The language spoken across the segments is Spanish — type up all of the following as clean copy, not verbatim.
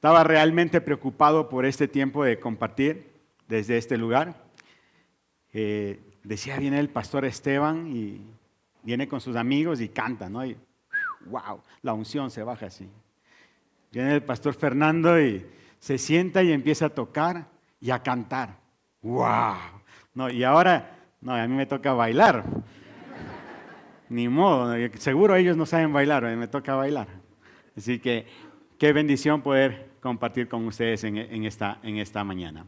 Estaba realmente preocupado por este tiempo de compartir desde este lugar. Decía, viene el pastor Esteban y viene con sus amigos y canta, ¿no? Y wow, la unción se baja así. Viene el pastor Fernando y se sienta y empieza a tocar y a cantar. ¡Wow! No, y ahora, no, a mí me toca bailar. Ni modo, seguro ellos no saben bailar, me toca bailar. Así que qué bendición poder compartir con ustedes en esta mañana.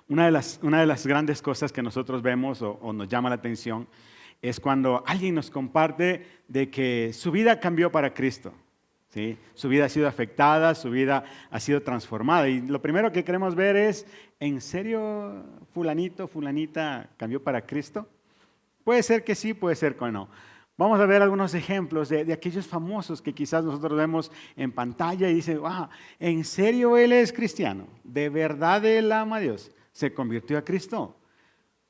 Una de las grandes cosas que nosotros vemos o nos llama la atención es cuando alguien nos comparte de que su vida cambió para Cristo. ¿Sí? Su vida ha sido afectada, su vida ha sido transformada. Y lo primero que queremos ver es, ¿en serio fulanito, fulanita cambió para Cristo? Puede ser que sí, puede ser que no. Vamos a ver algunos ejemplos de aquellos famosos que quizás nosotros vemos en pantalla y dicen, wow, ¿en serio él es cristiano? ¿De verdad él ama a Dios? ¿Se convirtió a Cristo?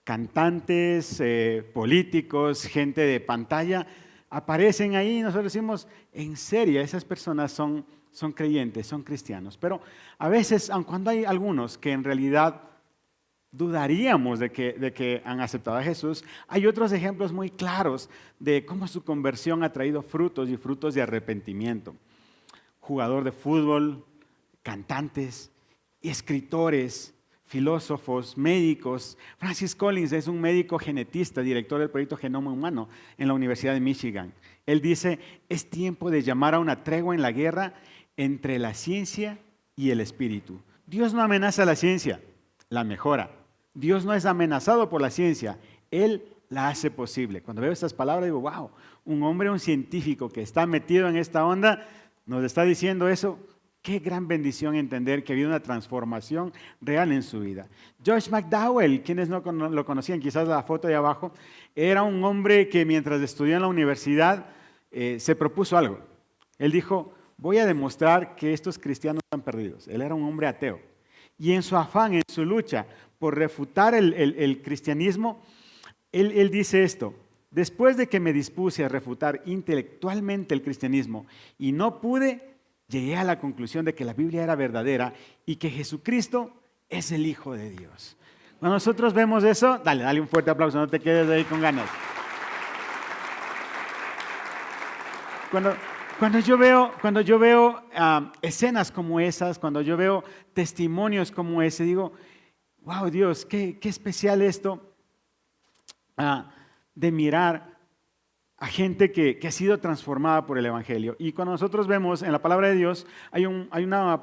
Cantantes, políticos, gente de pantalla aparecen ahí y nosotros decimos, en serio, esas personas son creyentes, son cristianos. Pero a veces, aun cuando hay algunos que en realidad dudaríamos de que han aceptado a Jesús, hay otros ejemplos muy claros de cómo su conversión ha traído frutos y frutos de arrepentimiento. Jugador de fútbol, cantantes, escritores, filósofos, médicos. Francis Collins es un médico genetista, director del proyecto Genoma Humano en la Universidad de Michigan. Él dice, es tiempo de llamar a una tregua en la guerra entre la ciencia y el espíritu. Dios no amenaza a la ciencia, la mejora. Dios no es amenazado por la ciencia, Él la hace posible. Cuando veo estas palabras digo, wow, un hombre, un científico que está metido en esta onda, nos está diciendo eso. Qué gran bendición entender que ha habido una transformación real en su vida. Josh McDowell, quienes no lo conocían, quizás la foto de abajo, era un hombre que mientras estudió en la universidad se propuso algo. Él dijo, voy a demostrar que estos cristianos están perdidos. Él era un hombre ateo. Y en su afán, en su lucha por refutar el cristianismo, él dice esto, después de que me dispuse a refutar intelectualmente el cristianismo y no pude, llegué a la conclusión de que la Biblia era verdadera y que Jesucristo es el Hijo de Dios. Cuando nosotros vemos eso, dale un fuerte aplauso, no te quedes ahí con ganas. Cuando yo veo escenas como esas, cuando yo veo testimonios como ese, digo, wow, Dios, qué especial esto de mirar a gente que ha sido transformada por el Evangelio. Y cuando nosotros vemos en la palabra de Dios, hay un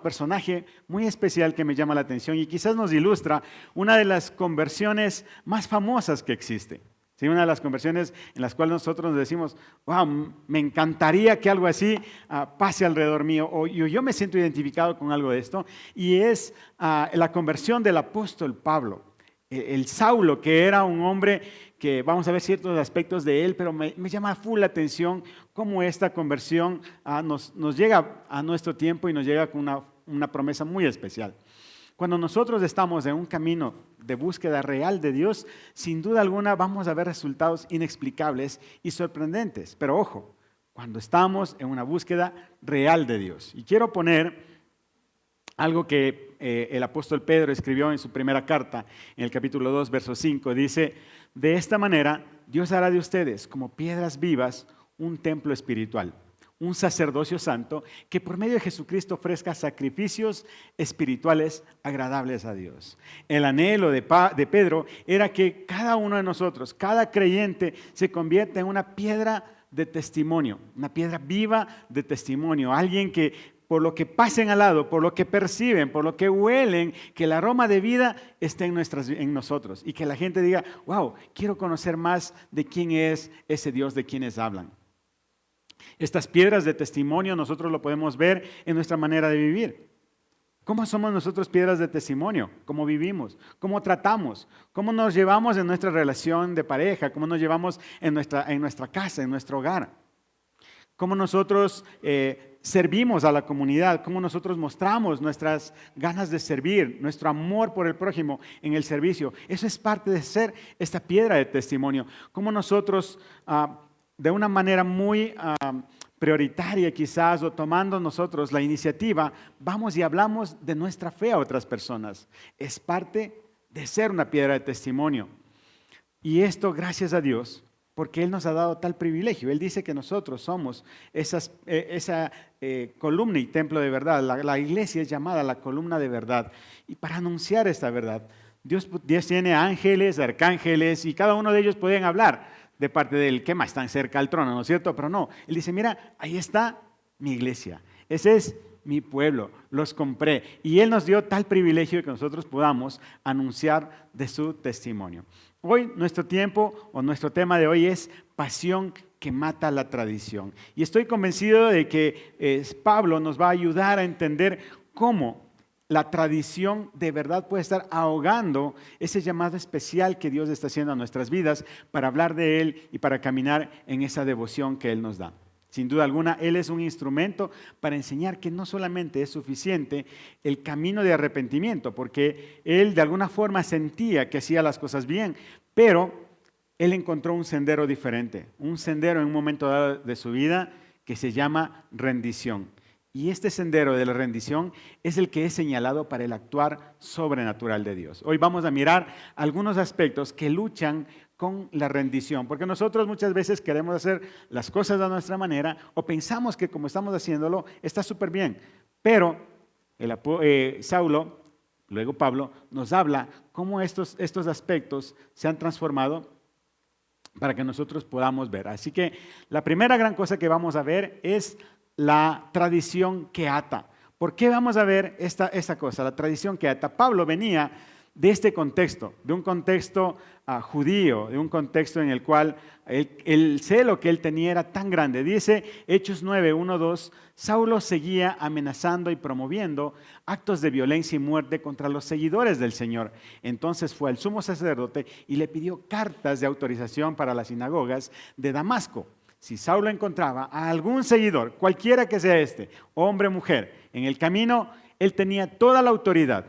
personaje muy especial que me llama la atención y quizás nos ilustra una de las conversiones más famosas que existe. ¿Sí? Una de las conversiones en las cuales nosotros nos decimos, wow, me encantaría que algo así pase alrededor mío, o yo me siento identificado con algo de esto, y es la conversión del apóstol Pablo. El Saulo, que era un hombre que vamos a ver ciertos aspectos de él, pero me llama full la atención cómo esta conversión nos llega a nuestro tiempo y nos llega con una promesa muy especial. Cuando nosotros estamos en un camino de búsqueda real de Dios, sin duda alguna vamos a ver resultados inexplicables y sorprendentes. Pero ojo, cuando estamos en una búsqueda real de Dios. Y quiero poner algo que el apóstol Pedro escribió en su primera carta, en el capítulo 2, verso 5, dice, de esta manera Dios hará de ustedes como piedras vivas un templo espiritual, un sacerdocio santo que por medio de Jesucristo ofrezca sacrificios espirituales agradables a Dios. El anhelo de Pedro era que cada uno de nosotros, cada creyente, se convierta en una piedra de testimonio, una piedra viva de testimonio, alguien que por lo que pasen al lado, por lo que perciben, por lo que huelen, que el aroma de vida esté en nosotros y que la gente diga, wow, quiero conocer más de quién es ese Dios de quienes hablan. Estas piedras de testimonio nosotros lo podemos ver en nuestra manera de vivir. ¿Cómo somos nosotros piedras de testimonio? ¿Cómo vivimos? ¿Cómo tratamos? ¿Cómo nos llevamos en nuestra relación de pareja? ¿Cómo nos llevamos en nuestra casa, en nuestro hogar? ¿Cómo nosotros servimos a la comunidad? ¿Cómo nosotros mostramos nuestras ganas de servir, nuestro amor por el prójimo en el servicio? Eso es parte de ser esta piedra de testimonio. ¿Cómo nosotros de una manera muy prioritaria quizás, o tomando nosotros la iniciativa, vamos y hablamos de nuestra fe a otras personas. Es parte de ser una piedra de testimonio. Y esto gracias a Dios, porque Él nos ha dado tal privilegio. Él dice que nosotros somos esa columna y templo de verdad. La iglesia es llamada la columna de verdad. Y para anunciar esta verdad, Dios tiene ángeles, arcángeles, y cada uno de ellos pueden hablar de parte de Él. ¿Qué más? Están cerca al trono, ¿no es cierto? Pero no, Él dice, mira, ahí está mi iglesia. Ese es mi pueblo, los compré. Y Él nos dio tal privilegio que nosotros podamos anunciar de su testimonio. Hoy nuestro tiempo o nuestro tema de hoy es pasión que mata la tradición. Y estoy convencido de que Pablo nos va a ayudar a entender cómo la tradición de verdad puede estar ahogando ese llamado especial que Dios está haciendo a nuestras vidas para hablar de Él y para caminar en esa devoción que Él nos da. Sin duda alguna, Él es un instrumento para enseñar que no solamente es suficiente el camino de arrepentimiento, porque Él de alguna forma sentía que hacía las cosas bien, pero Él encontró un sendero diferente, un sendero en un momento dado de su vida que se llama rendición. Y este sendero de la rendición es el que es señalado para el actuar sobrenatural de Dios. Hoy vamos a mirar algunos aspectos que luchan con la rendición, porque nosotros muchas veces queremos hacer las cosas de nuestra manera o pensamos que como estamos haciéndolo está súper bien, pero Saulo, luego Pablo, nos habla cómo estos aspectos se han transformado para que nosotros podamos ver. Así que la primera gran cosa que vamos a ver es la tradición que ata. ¿Por qué vamos a ver esta cosa, la tradición que ata? Pablo venía de este contexto, de un contexto judío, de un contexto en el cual el celo que él tenía era tan grande. Dice Hechos 9, 1, 2, Saulo seguía amenazando y promoviendo actos de violencia y muerte contra los seguidores del Señor. Entonces fue al sumo sacerdote y le pidió cartas de autorización para las sinagogas de Damasco. Si Saulo encontraba a algún seguidor, cualquiera que sea hombre o mujer, en el camino, él tenía toda la autoridad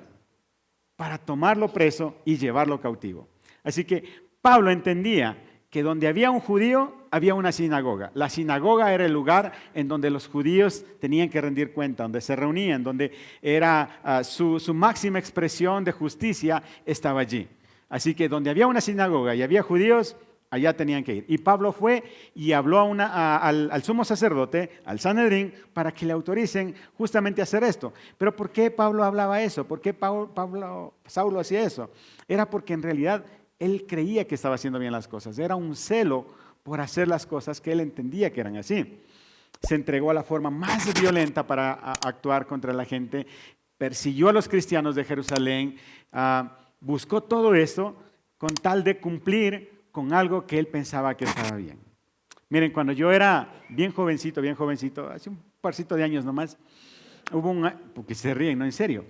para tomarlo preso y llevarlo cautivo. Así que Pablo entendía que donde había un judío, había una sinagoga. La sinagoga era el lugar en donde los judíos tenían que rendir cuenta, donde se reunían, donde era su máxima expresión de justicia estaba allí. Así que donde había una sinagoga y había judíos, allá tenían que ir. Y Pablo fue y habló al sumo sacerdote, al Sanedrín, para que le autoricen justamente a hacer esto. Pero ¿por qué Pablo hablaba eso? ¿Por qué Saulo hacía eso? Era porque en realidad él creía que estaba haciendo bien las cosas. Era un celo por hacer las cosas que él entendía que eran así. Se entregó a la forma más violenta para actuar contra la gente, persiguió a los cristianos de Jerusalén, buscó todo esto con tal de cumplir con algo que él pensaba que estaba bien. Miren, cuando yo era bien jovencito, hace un parcito de años nomás, porque se ríen, no, en serio,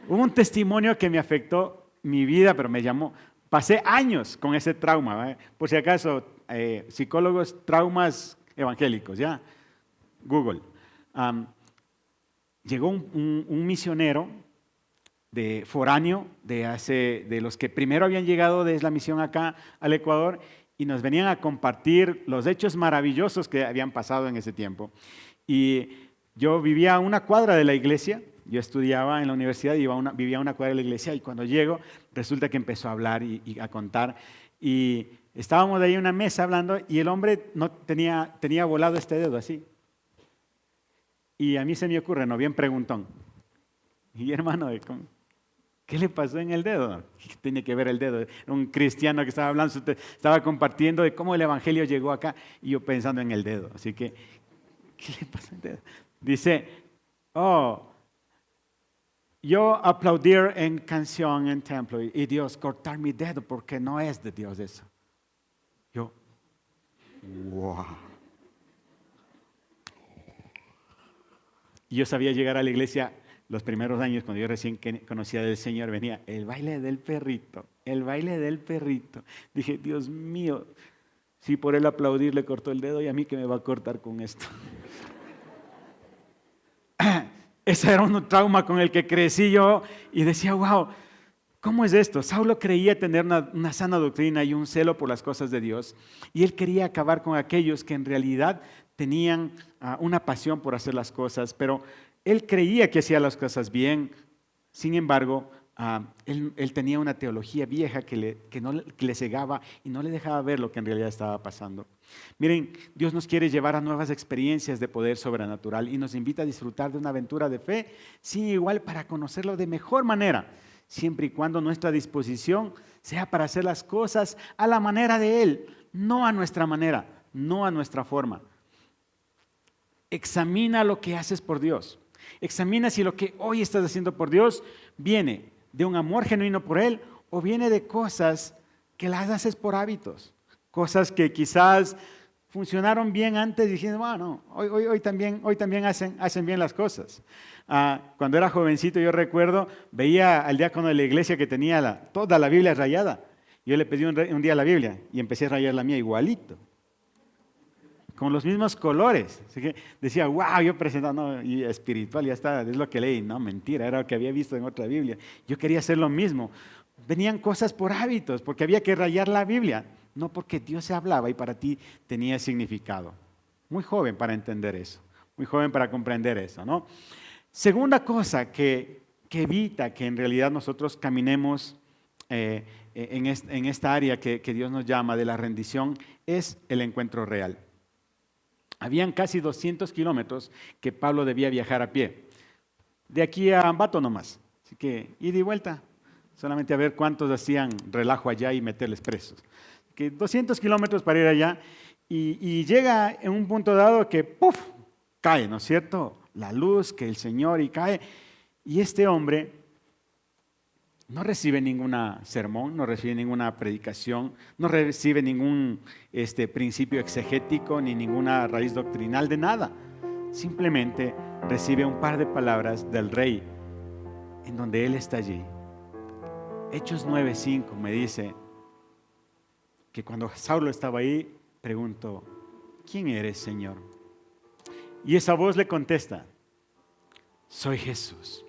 hubo un testimonio que me afectó mi vida, pero me llamó. Pasé años con ese trauma, ¿eh? Por si acaso, psicólogos, traumas evangélicos, ¿ya? Google. Llegó un misionero foráneo de los que primero habían llegado desde la misión acá al Ecuador y nos venían a compartir los hechos maravillosos que habían pasado en ese tiempo. Y yo vivía a una cuadra de la iglesia. Yo estudiaba en la universidad y vivía a una cuadra de la iglesia y cuando llego resulta que empezó a hablar y a contar y estábamos de ahí en una mesa hablando y el hombre no tenía volado este dedo así. Y a mí se me ocurre, no, bien preguntón. Y hermano, ¿qué le pasó en el dedo? ¿Qué tiene que ver el dedo? Era un cristiano que estaba hablando, estaba compartiendo de cómo el evangelio llegó acá y yo pensando en el dedo. Así que, ¿qué le pasó al dedo? Dice, yo aplaudir en canción en templo y Dios cortar mi dedo porque no es de Dios eso. Yo, wow. Y yo sabía llegar a la iglesia los primeros años, cuando yo recién conocía del Señor, venía el baile del perrito, el baile del perrito. Dije, Dios mío, si por él aplaudir le cortó el dedo y a mí que me va a cortar con esto. Ese era un trauma con el que crecí yo y decía, wow, ¿Cómo es esto? Saulo creía tener una sana doctrina y un celo por las cosas de Dios, y él quería acabar con aquellos que en realidad tenían una pasión por hacer las cosas, pero él creía que hacía las cosas bien. Sin embargo, él tenía una teología vieja que le cegaba y no le dejaba ver lo que en realidad estaba pasando. Miren, Dios nos quiere llevar a nuevas experiencias de poder sobrenatural y nos invita a disfrutar de una aventura de fe, sin igual, para conocerlo de mejor manera, siempre y cuando nuestra disposición sea para hacer las cosas a la manera de Él, no a nuestra manera, no a nuestra forma. Examina lo que haces por Dios. Examina si lo que hoy estás haciendo por Dios viene de un amor genuino por Él o viene de cosas que las haces por hábitos. Cosas que quizás funcionaron bien antes, diciendo, bueno, hoy también hacen bien las cosas. Cuando era jovencito, yo recuerdo, veía al diácono de la iglesia que tenía toda la Biblia rayada. Yo le pedí un día la Biblia y empecé a rayar la mía igualito, con los mismos colores. Así que decía, wow, yo presentando, y espiritual, ya está, es lo que leí. No, mentira, era lo que había visto en otra Biblia. Yo quería hacer lo mismo. Venían cosas por hábitos, porque había que rayar la Biblia, no porque Dios se hablaba y para ti tenía significado. Muy joven para entender eso, muy joven para comprender eso, ¿no? Segunda cosa que evita que en realidad nosotros caminemos en esta área que Dios nos llama de la rendición es el encuentro real. Habían casi 200 kilómetros que Pablo debía viajar a pie, de aquí a Ambato nomás, así que ida y vuelta. Solamente a ver cuántos hacían relajo allá y meterles presos. Que 200 kilómetros para ir allá y llega en un punto dado que ¡puf!, cae, ¿no es cierto? La luz, que el Señor, y cae. Y este hombre no recibe ninguna sermón, no recibe ninguna predicación, no recibe ningún principio exegético ni ninguna raíz doctrinal de nada. Simplemente recibe un par de palabras del rey en donde él está allí. Hechos 9:5 me dice que cuando Saulo estaba ahí, preguntó, ¿quién eres, Señor? Y esa voz le contesta, soy Jesús,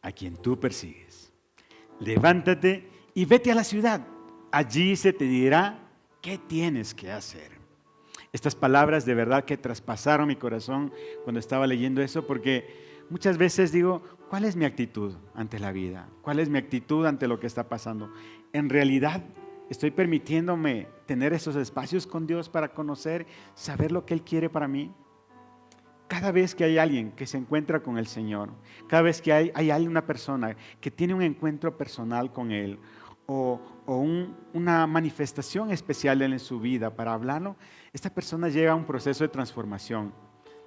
a quien tú persigues. Levántate y vete a la ciudad. Allí se te dirá qué tienes que hacer. Estas palabras de verdad que traspasaron mi corazón cuando estaba leyendo eso, porque muchas veces digo, ¿cuál es mi actitud ante la vida? ¿Cuál es mi actitud ante lo que está pasando? ¿En realidad estoy permitiéndome tener esos espacios con Dios para conocer, saber lo que Él quiere para mí? Cada vez que hay alguien que se encuentra con el Señor, cada vez que hay una persona que tiene un encuentro personal con Él o una manifestación especial en su vida para hablarlo, esta persona llega a un proceso de transformación.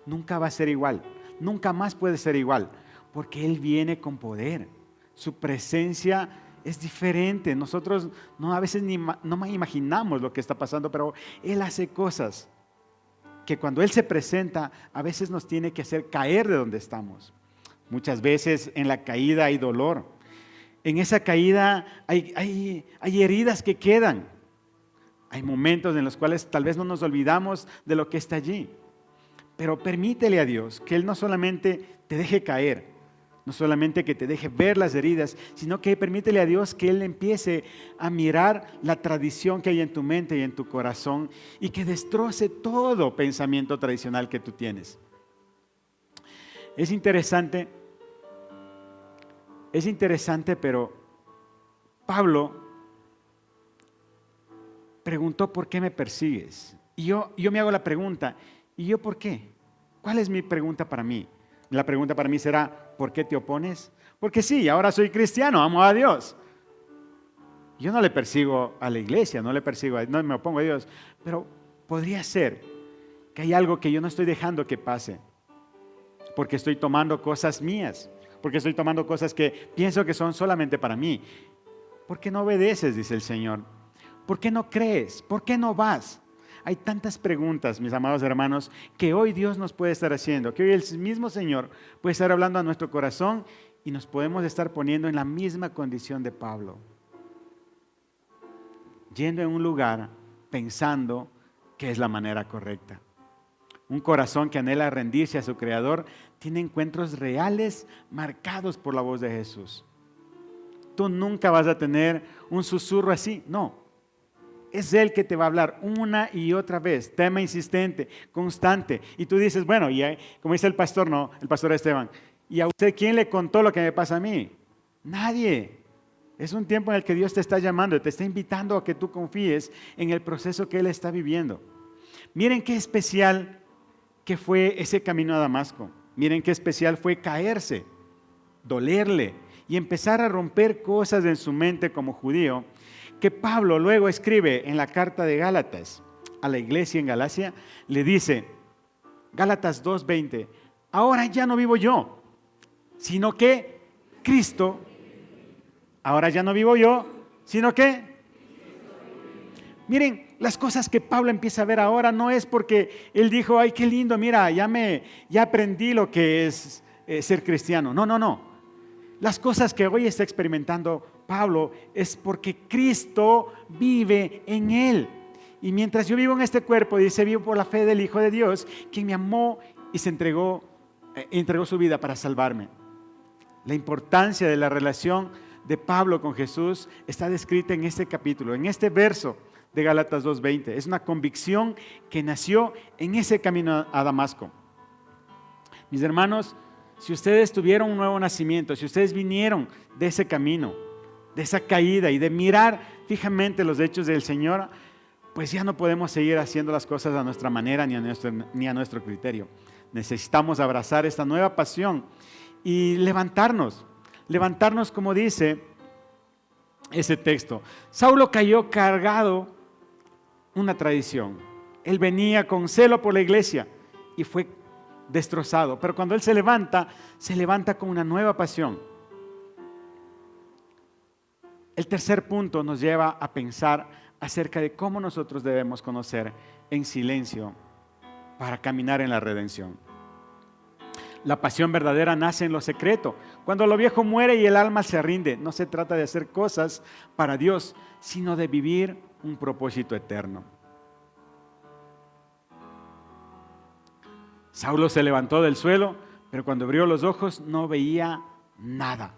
Nunca va a ser igual, nunca más puede ser igual, porque Él viene con poder. Su presencia es diferente. Nosotros a veces no imaginamos lo que está pasando, pero Él hace cosas que cuando Él se presenta, a veces nos tiene que hacer caer de donde estamos. Muchas veces en la caída hay dolor. En esa caída hay heridas que quedan. Hay momentos en los cuales tal vez no nos olvidamos de lo que está allí. Pero permítele a Dios que Él no solamente te deje caer, no solamente que te deje ver las heridas, sino que permítele a Dios que Él empiece a mirar la tradición que hay en tu mente y en tu corazón y que destroce todo pensamiento tradicional que tú tienes. Es interesante, pero Pablo preguntó, ¿por qué me persigues? Y yo me hago la pregunta, ¿y yo por qué? ¿Cuál es mi pregunta para mí? La pregunta para mí será, ¿por qué te opones? Porque sí, ahora soy cristiano, amo a Dios. Yo no le persigo a la iglesia, no me opongo a Dios, pero podría ser que hay algo que yo no estoy dejando que pase, porque estoy tomando cosas mías, porque estoy tomando cosas que pienso que son solamente para mí. ¿Por qué no obedeces?, dice el Señor. ¿Por qué no crees? ¿Por qué no vas? Hay tantas preguntas, mis amados hermanos, que hoy Dios nos puede estar haciendo, que hoy el mismo Señor puede estar hablando a nuestro corazón y nos podemos estar poniendo en la misma condición de Pablo. Yendo en un lugar pensando que es la manera correcta. Un corazón que anhela rendirse a su Creador tiene encuentros reales marcados por la voz de Jesús. Tú nunca vas a tener un susurro así, no. Es Él que te va a hablar una y otra vez, tema insistente, constante. Y tú dices, bueno, y como dice el pastor, no, el pastor Esteban, ¿y a usted quién le contó lo que me pasa a mí? Nadie. Es un tiempo en el que Dios te está llamando, te está invitando a que tú confíes en el proceso que Él está viviendo. Miren qué especial que fue ese camino a Damasco. Miren qué especial fue caerse, dolerle y empezar a romper cosas en su mente como judío, que Pablo luego escribe en la carta de Gálatas a la iglesia en Galacia. Le dice, Gálatas 2:20, ahora ya no vivo yo, sino que Cristo, ahora ya no vivo yo, sino que, miren, las cosas que Pablo empieza a ver ahora no es porque él dijo, ay, qué lindo, mira, ya aprendí lo que es ser cristiano. No, no, no. Las cosas que hoy está experimentando Pablo es porque Cristo vive en él. Y mientras yo vivo en este cuerpo, dice, vivo por la fe del Hijo de Dios, quien me amó y se entregó su vida para salvarme. La importancia de la relación de Pablo con Jesús está descrita en este capítulo, en este verso de Gálatas 2:20. Es una convicción que nació en ese camino a Damasco. Mis hermanos, si ustedes tuvieron un nuevo nacimiento, si ustedes vinieron de ese camino, de esa caída y de mirar fijamente los hechos del Señor, pues ya no podemos seguir haciendo las cosas a nuestra manera ni a nuestro criterio. Necesitamos abrazar esta nueva pasión y levantarnos como dice ese texto. Saulo cayó cargado una tradición. Él venía con celo por la iglesia y fue destrozado. Pero cuando él se levanta con una nueva pasión. El tercer punto nos lleva a pensar acerca de cómo nosotros debemos conocer en silencio para caminar en la redención. La pasión verdadera nace en lo secreto. Cuando lo viejo muere y el alma se rinde, no se trata de hacer cosas para Dios, sino de vivir un propósito eterno. Saulo se levantó del suelo, pero cuando abrió los ojos no veía nada.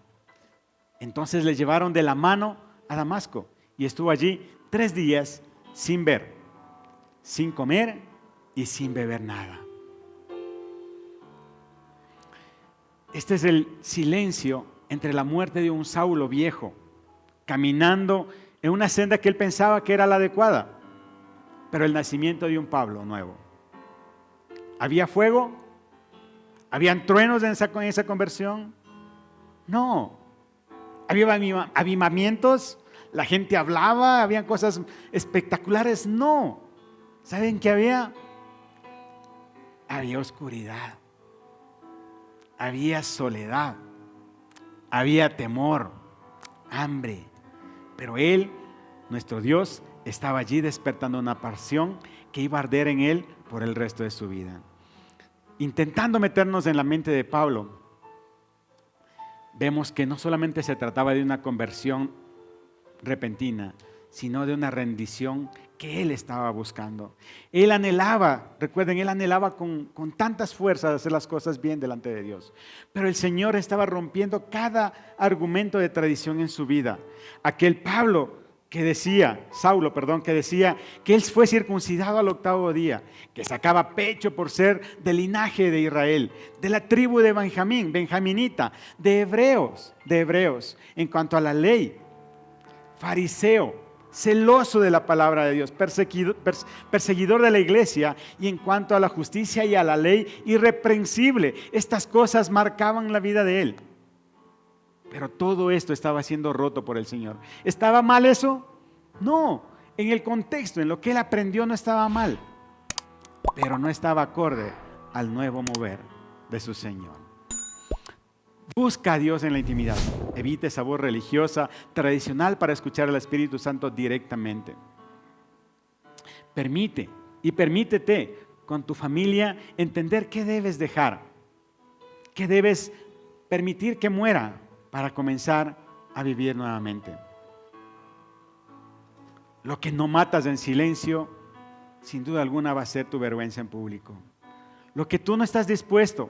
Entonces le llevaron de la mano a Damasco y estuvo allí 3 días sin ver, sin comer y sin beber nada. Este es el silencio entre la muerte de un Saulo viejo, caminando en una senda que él pensaba que era la adecuada, pero el nacimiento de un Pablo nuevo. ¿Había fuego? ¿Habían truenos en esa conversión? No. ¿Había avivamientos? ¿La gente hablaba? ¿Habían cosas espectaculares? No. ¿Saben qué había? Había oscuridad. Había soledad. Había temor, hambre. Pero Él, nuestro Dios, estaba allí despertando una pasión que iba a arder en Él por el resto de su vida. Intentando meternos en la mente de Pablo, vemos que no solamente se trataba de una conversión repentina, sino de una rendición que él estaba buscando. Él anhelaba, recuerden, él anhelaba con tantas fuerzas hacer las cosas bien delante de Dios. Pero el Señor estaba rompiendo cada argumento de tradición en su vida. Aquel Saulo, que decía que él fue circuncidado al 8º día, que sacaba pecho por ser del linaje de Israel, de la tribu de Benjamín, benjaminita, de hebreos, en cuanto a la ley, fariseo, celoso de la palabra de Dios, perseguidor de la iglesia, y en cuanto a la justicia y a la ley, irreprensible. Estas cosas marcaban la vida de él. Pero todo esto estaba siendo roto por el Señor. ¿Estaba mal eso? No. En el contexto, en lo que él aprendió, no estaba mal. Pero no estaba acorde al nuevo mover de su Señor. Busca a Dios en la intimidad. Evite esa voz religiosa, tradicional, para escuchar al Espíritu Santo directamente. Permítete con tu familia entender qué debes dejar, qué debes permitir que muera para comenzar a vivir nuevamente. Lo que no matas en silencio, sin duda alguna va a ser tu vergüenza en público. Lo que tú no estás dispuesto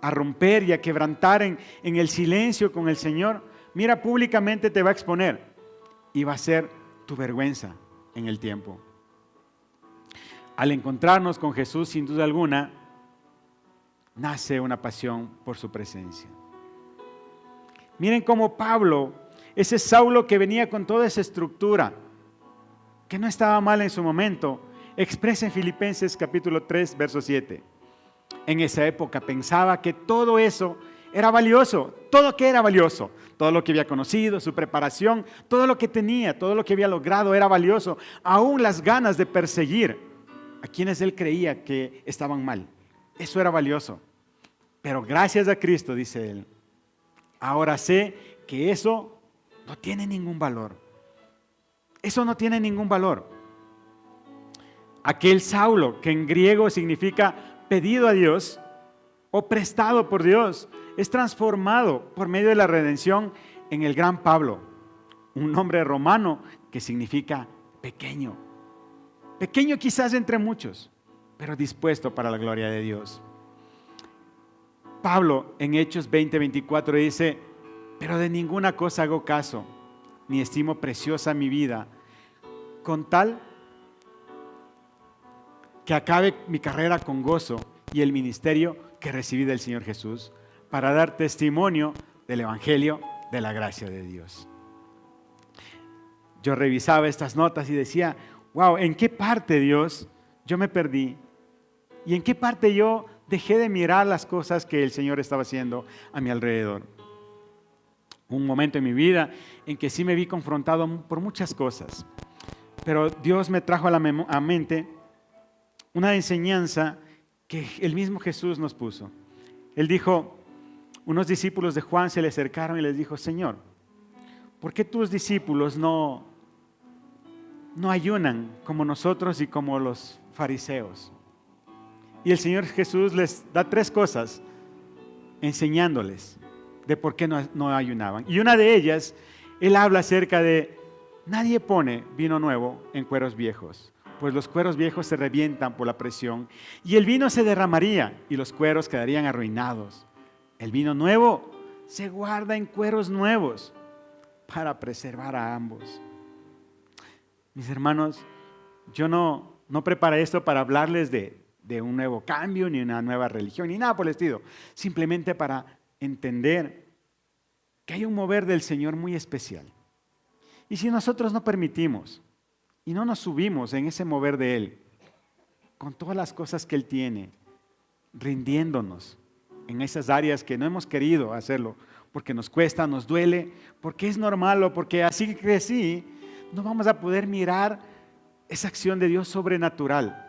a romper y a quebrantar en el silencio con el Señor, Mira, públicamente te va a exponer y va a ser tu vergüenza en el tiempo. Al encontrarnos con Jesús, sin duda alguna, nace una pasión por su presencia. Miren cómo Pablo, ese Saulo que venía con toda esa estructura, que no estaba mal en su momento, expresa en Filipenses capítulo 3, verso 7. En esa época pensaba que todo eso era valioso, todo que era valioso, todo lo que había conocido, su preparación, todo lo que tenía, todo lo que había logrado era valioso, aún las ganas de perseguir a quienes él creía que estaban mal. Eso era valioso. Pero gracias a Cristo, dice él, ahora sé que eso no tiene ningún valor. Eso no tiene ningún valor. Aquel Saulo, que en griego significa pedido a Dios o prestado por Dios, es transformado por medio de la redención en el gran Pablo, un nombre romano que significa pequeño. Pequeño quizás entre muchos, pero dispuesto para la gloria de Dios. Pablo en Hechos 20:24 dice, pero de ninguna cosa hago caso, ni estimo preciosa mi vida, con tal que acabe mi carrera con gozo y el ministerio que recibí del Señor Jesús, para dar testimonio del Evangelio de la gracia de Dios. Yo revisaba estas notas y decía, wow, ¿en qué parte, Dios, yo me perdí? ¿Y en qué parte yo dejé de mirar las cosas que el Señor estaba haciendo a mi alrededor? Un momento en mi vida en que sí me vi confrontado por muchas cosas, pero Dios me trajo a la mente una enseñanza que el mismo Jesús nos puso. Él dijo, unos discípulos de Juan se le acercaron y les dijo, Señor, ¿por qué tus discípulos no ayunan como nosotros y como los fariseos? Y el Señor Jesús les da 3 cosas enseñándoles de por qué no ayunaban. Y una de ellas, Él habla acerca de, nadie pone vino nuevo en cueros viejos, pues los cueros viejos se revientan por la presión y el vino se derramaría y los cueros quedarían arruinados. El vino nuevo se guarda en cueros nuevos para preservar a ambos. Mis hermanos, yo no preparé esto para hablarles de un nuevo cambio, ni una nueva religión, ni nada por el estilo. Simplemente para entender que hay un mover del Señor muy especial. Y si nosotros no permitimos y no nos subimos en ese mover de Él, con todas las cosas que Él tiene, rindiéndonos en esas áreas que no hemos querido hacerlo, porque nos cuesta, nos duele, porque es normal o porque así crecí, no vamos a poder mirar esa acción de Dios sobrenatural.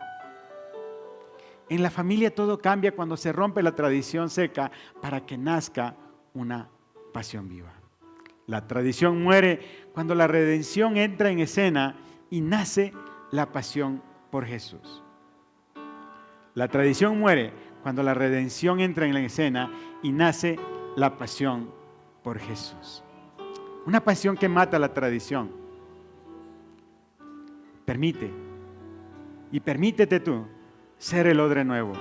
En la familia todo cambia cuando se rompe la tradición seca para que nazca una pasión viva. La tradición muere cuando la redención entra en escena y nace la pasión por Jesús. La tradición muere cuando la redención entra en la escena y nace la pasión por Jesús. Una pasión que mata la tradición. Permítete tú ser el odre nuevo.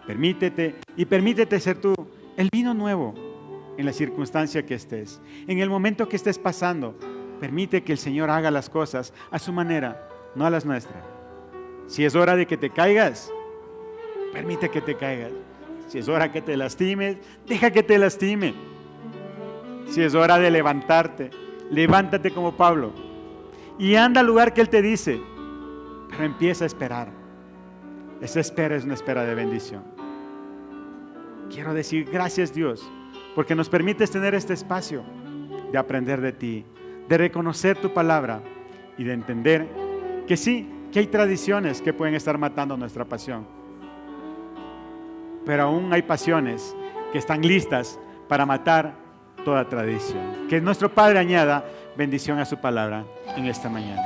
Permítete ser tú el vino nuevo en la circunstancia que estés. En el momento que estés pasando, permite que el Señor haga las cosas a su manera, no a las nuestras. Si es hora de que te caigas, permite que te caigas. Si es hora que te lastimes, deja que te lastime. Si es hora de levantarte, levántate como Pablo y anda al lugar que Él te dice, pero empieza a esperar. Esa espera es una espera de bendición. Quiero decir gracias, Dios, porque nos permites tener este espacio de aprender de ti, de reconocer tu palabra y de entender que sí, que hay tradiciones que pueden estar matando nuestra pasión, pero aún hay pasiones que están listas para matar toda tradición. Que nuestro Padre añada bendición a su palabra en esta mañana.